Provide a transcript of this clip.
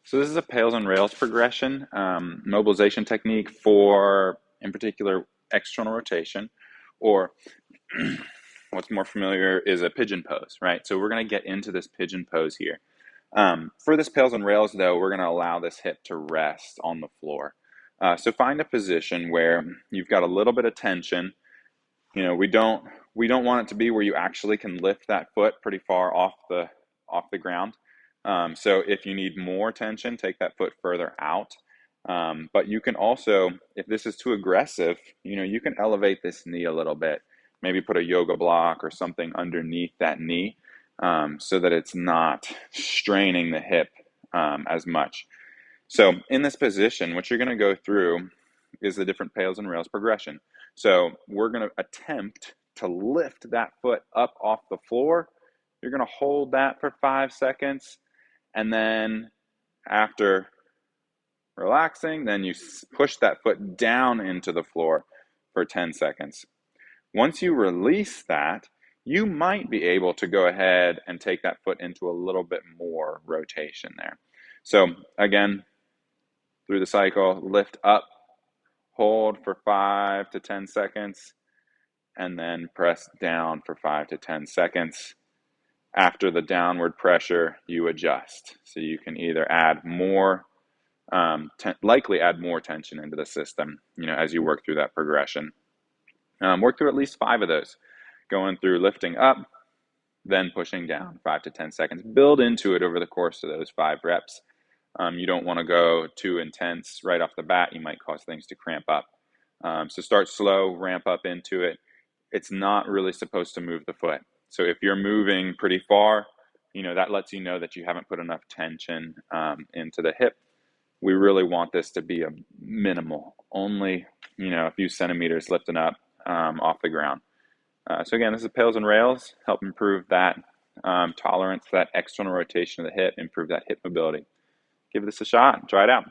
So this is a pails and rails progression, mobilization technique for, in particular, external rotation, or what's more familiar is a pigeon pose, right? So we're going to get into this pigeon pose here. For this pails and rails, though, we're going to allow this hip to rest on the floor. So find a position where you've got a little bit of tension. You know, we don't want it to be where you actually can lift that foot pretty far off the ground. So if you need more tension, take that foot further out. But you can also, if this is too aggressive, you can elevate this knee a little bit. Maybe put a yoga block or something underneath that knee, so that it's not straining the hip as much. So in this position, what you're going to go through is the different pails and rails progression. So we're going to attempt to lift that foot up off the floor. You're going to hold that for 5 seconds. And then after relaxing, then you push that foot down into the floor for 10 seconds. Once you release that, you might be able to go ahead and take that foot into a little bit more rotation there. So again, through the cycle, lift up, hold for 5 to 10 seconds, and then press down for 5 to 10 seconds. After the downward pressure, you adjust. So you can either add more, likely add more tension into the system, as you work through that progression. Work through at least 5 of those, going through lifting up, then pushing down 5 to 10 seconds. Build into it over the course of those 5 reps. You don't want to go too intense right off the bat. You might cause things to cramp up. So start slow, ramp up into it. It's not really supposed to move the foot. So if you're moving pretty far, that lets you know that you haven't put enough tension into the hip. We really want this to be a minimal, only, a few centimeters lifting up off the ground. So again, this is pails and rails, help improve that tolerance, that external rotation of the hip, improve that hip mobility. Give this a shot, try it out.